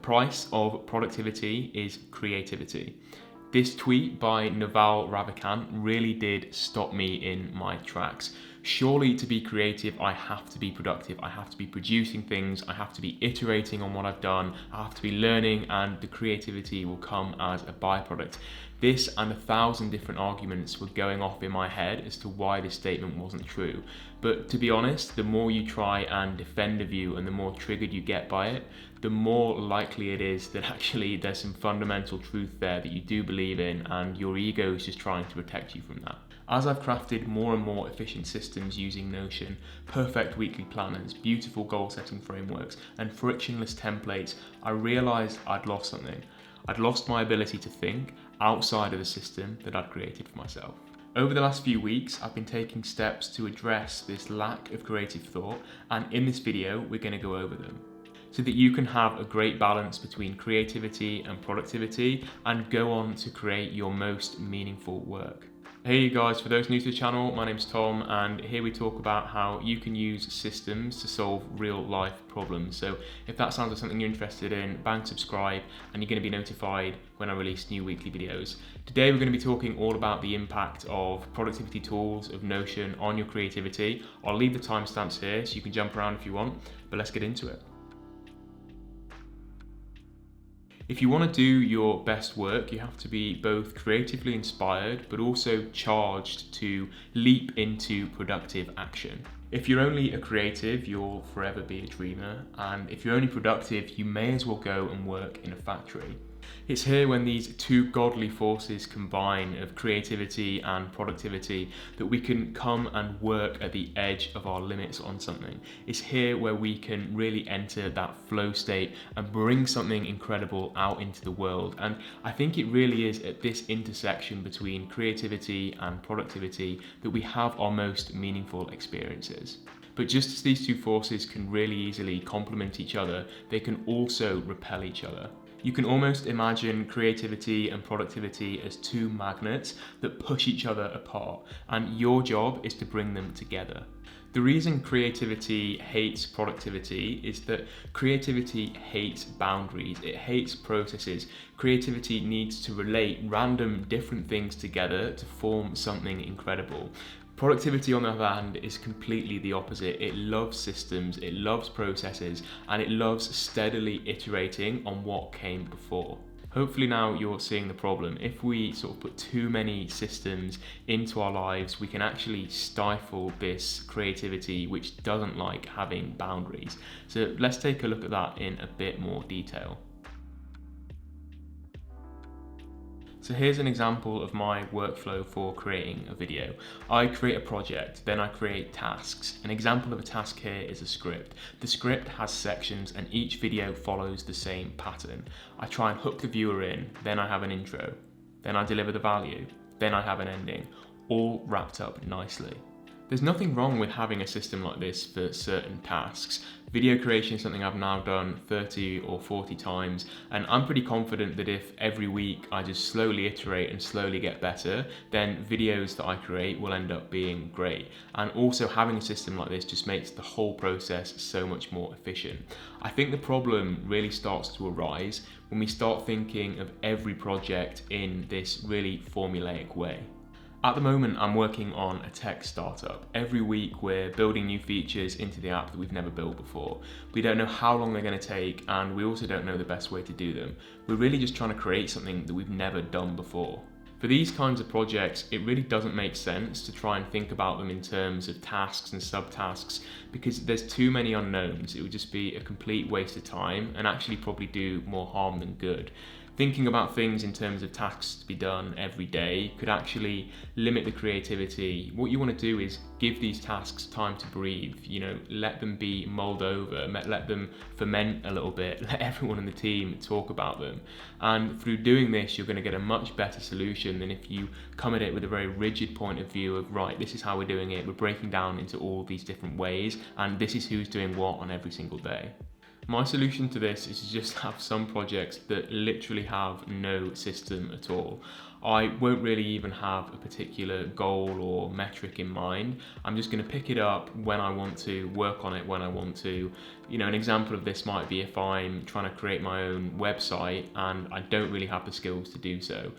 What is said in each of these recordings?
price of productivity is creativity. This tweet by Naval Ravikant really did stop me in my tracks. Surely to be creative, I have to be productive. I have to be producing things. I have to be iterating on what I've done. I have to be learning, and the creativity will come as a byproduct. This and 1,000 different arguments were going off in my head as to why this statement wasn't true. But to be honest, the more you try and defend a view and the more triggered you get by it, the more likely it is that actually there's some fundamental truth there that you do believe in, and your ego is just trying to protect you from that. As I've crafted more and more efficient systems using Notion, perfect weekly planners, beautiful goal setting frameworks, and frictionless templates, I realized I'd lost something. I'd lost my ability to think outside of the system that I'd created for myself. Over the last few weeks, I've been taking steps to address this lack of creative thought, and in this video, we're going to go over them, so that you can have a great balance between creativity and productivity and go on to create your most meaningful work. Hey you guys, for those new to the channel, my name's Tom, and here we talk about how you can use systems to solve real life problems. So if that sounds like something you're interested in, bang subscribe and you're going to be notified when I release new weekly videos. Today we're going to be talking all about the impact of productivity tools, of Notion on your creativity. I'll leave the timestamps here so you can jump around if you want, but let's get into it. If you want to do your best work, you have to be both creatively inspired, but also charged to leap into productive action. If you're only a creative, you'll forever be a dreamer. And if you're only productive, you may as well go and work in a factory. It's here when these two godly forces combine of creativity and productivity that we can come and work at the edge of our limits on something. It's here where we can really enter that flow state and bring something incredible out into the world. And I think it really is at this intersection between creativity and productivity that we have our most meaningful experiences. But just as these two forces can really easily complement each other, they can also repel each other. You can almost imagine creativity and productivity as two magnets that push each other apart, and your job is to bring them together. The reason creativity hates productivity is that creativity hates boundaries, it hates processes. Creativity needs to relate random different things together to form something incredible. Productivity, on the other hand, is completely the opposite. It loves systems, it loves processes, and it loves steadily iterating on what came before. Hopefully now you're seeing the problem. If we sort of put too many systems into our lives, we can actually stifle this creativity, which doesn't like having boundaries. So let's take a look at that in a bit more detail. So here's an example of my workflow for creating a video. I create a project, then I create tasks. An example of a task here is a script. The script has sections and each video follows the same pattern. I try and hook the viewer in, then I have an intro, then I deliver the value, then I have an ending, all wrapped up nicely. There's nothing wrong with having a system like this for certain tasks. Video creation is something I've now done 30 or 40 times, and I'm pretty confident that if every week I just slowly iterate and slowly get better, then videos that I create will end up being great. And also having a system like this just makes the whole process so much more efficient. I think the problem really starts to arise when we start thinking of every project in this really formulaic way. At the moment, I'm working on a tech startup. Every week, we're building new features into the app that we've never built before. We don't know how long they're going to take, and we also don't know the best way to do them. We're really just trying to create something that we've never done before. For these kinds of projects, it really doesn't make sense to try and think about them in terms of tasks and subtasks because there's too many unknowns. It would just be a complete waste of time and actually probably do more harm than good. Thinking about things in terms of tasks to be done every day could actually limit the creativity. What you want to do is give these tasks time to breathe, let them be mulled over, let them ferment a little bit, let everyone in the team talk about them. And through doing this, you're going to get a much better solution than if you come at it with a very rigid point of view of, right, this is how we're doing it, we're breaking down into all these different ways, and this is who's doing what on every single day. My solution to this is to just have some projects that literally have no system at all. I won't really even have a particular goal or metric in mind. I'm just going to pick it up when I want to, work on it when I want to. An example of this might be if I'm trying to create my own website and I don't really have the skills to do so.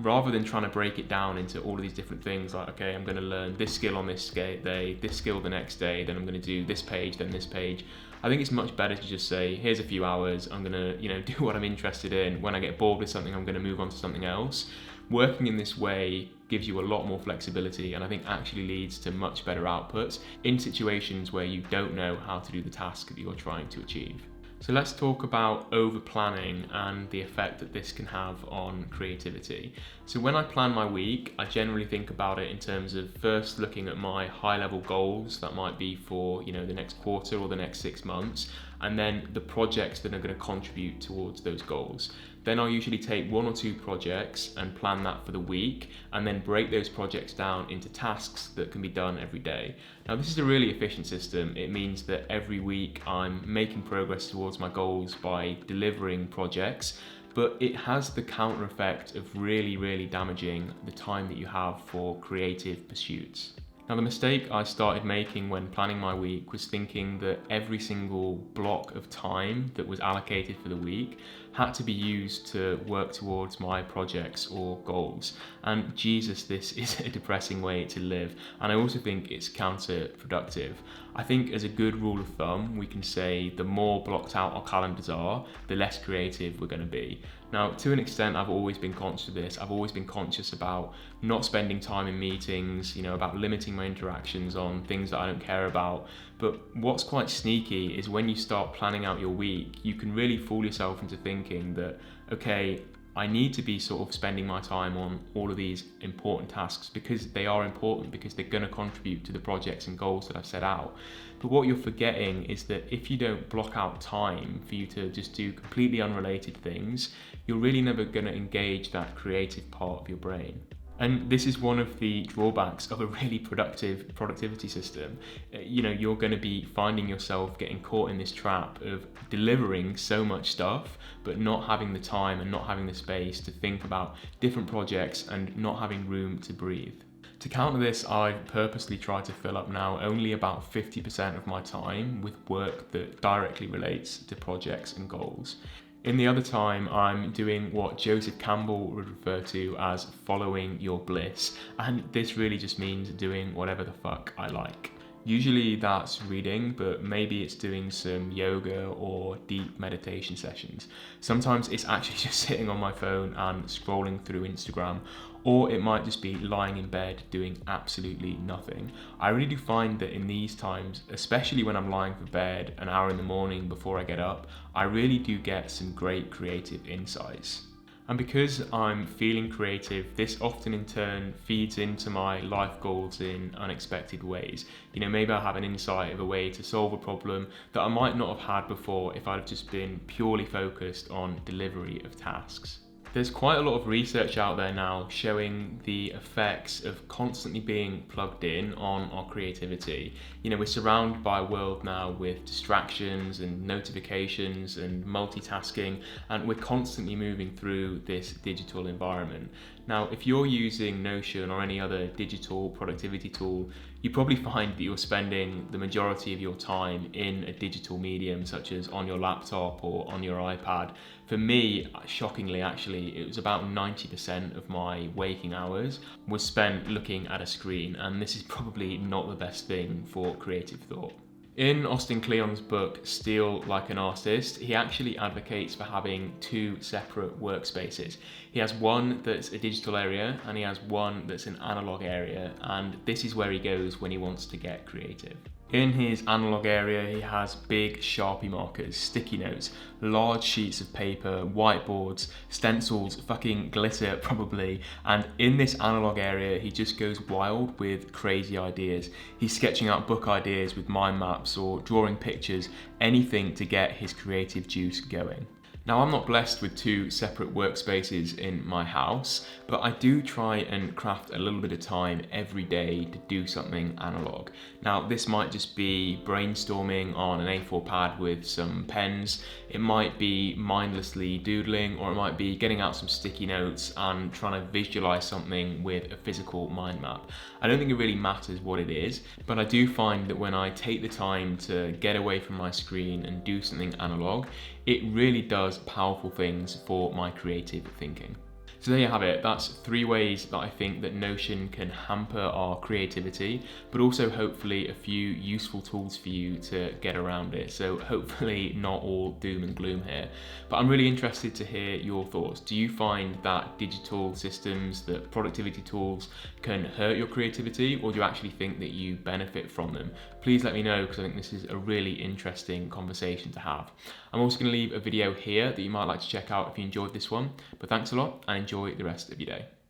Rather than trying to break it down into all of these different things, like, okay, I'm going to learn this skill on this day, this skill the next day, then I'm going to do this page, then this page. I think it's much better to just say, here's a few hours, I'm going to, do what I'm interested in. When I get bored with something, I'm going to move on to something else. Working in this way gives you a lot more flexibility, and I think actually leads to much better outputs in situations where you don't know how to do the task that you're trying to achieve. So let's talk about over-planning and the effect that this can have on creativity. So when I plan my week, I generally think about it in terms of first looking at my high-level goals that might be for the next quarter or the next 6 months, and then the projects that are going to contribute towards those goals. Then I'll usually take 1 or 2 projects and plan that for the week, and then break those projects down into tasks that can be done every day. Now, this is a really efficient system. It means that every week I'm making progress towards my goals by delivering projects, but it has the counter effect of really damaging the time that you have for creative pursuits. Now, the mistake I started making when planning my week was thinking that every single block of time that was allocated for the week had to be used to work towards my projects or goals. And Jesus, this is a depressing way to live. And I also think it's counterproductive. I think as a good rule of thumb, we can say the more blocked out our calendars are, the less creative we're going to be. Now, to an extent, I've always been conscious of this. I've always been conscious about not spending time in meetings, about limiting my interactions on things that I don't care about. But what's quite sneaky is when you start planning out your week, you can really fool yourself into thinking that, okay, I need to be sort of spending my time on all of these important tasks because they are important, because they're going to contribute to the projects and goals that I've set out. But what you're forgetting is that if you don't block out time for you to just do completely unrelated things, you're really never going to engage that creative part of your brain. And this is one of the drawbacks of a really productive productivity system. You're going to be finding yourself getting caught in this trap of delivering so much stuff, but not having the time and not having the space to think about different projects and not having room to breathe. To counter this, I've purposely tried to fill up now only about 50% of my time with work that directly relates to projects and goals. In the other time, I'm doing what Joseph Campbell would refer to as following your bliss, and this really just means doing whatever the fuck I like. Usually that's reading, but maybe it's doing some yoga or deep meditation sessions. Sometimes it's actually just sitting on my phone and scrolling through Instagram, or it might just be lying in bed doing absolutely nothing. I really do find that in these times, especially when I'm lying for bed an hour in the morning before I get up, I really do get some great creative insights. And because I'm feeling creative, this often in turn feeds into my life goals in unexpected ways. Maybe I have an insight of a way to solve a problem that I might not have had before if I'd have just been purely focused on delivery of tasks. There's quite a lot of research out there now showing the effects of constantly being plugged in on our creativity. We're surrounded by a world now with distractions and notifications and multitasking, and we're constantly moving through this digital environment. Now, if you're using Notion or any other digital productivity tool, you probably find that you're spending the majority of your time in a digital medium, such as on your laptop or on your iPad. For me, shockingly actually, it was about 90% of my waking hours was spent looking at a screen, and this is probably not the best thing for creative thought. In Austin Kleon's book, Steal Like an Artist, he actually advocates for having 2 separate workspaces. He has one that's a digital area and he has one that's an analog area, and this is where he goes when he wants to get creative. In his analog area, he has big Sharpie markers, sticky notes, large sheets of paper, whiteboards, stencils, fucking glitter probably, and in this analog area, he just goes wild with crazy ideas. He's sketching out book ideas with mind maps or drawing pictures, anything to get his creative juice going. Now, I'm not blessed with two separate workspaces in my house, but I do try and craft a little bit of time every day to do something analog. Now, this might just be brainstorming on an A4 pad with some pens, it might be mindlessly doodling, or it might be getting out some sticky notes and trying to visualize something with a physical mind map. I don't think it really matters what it is, but I do find that when I take the time to get away from my screen and do something analog, it really does powerful things for my creative thinking. So there you have it. That's 3 ways that I think that Notion can hamper our creativity, but also hopefully a few useful tools for you to get around it. So hopefully not all doom and gloom here. But I'm really interested to hear your thoughts. Do you find that digital systems, that productivity tools can hurt your creativity, or do you actually think that you benefit from them? Please let me know, because I think this is a really interesting conversation to have. I'm also going to leave a video here that you might like to check out if you enjoyed this one. But thanks a lot and enjoy the rest of your day.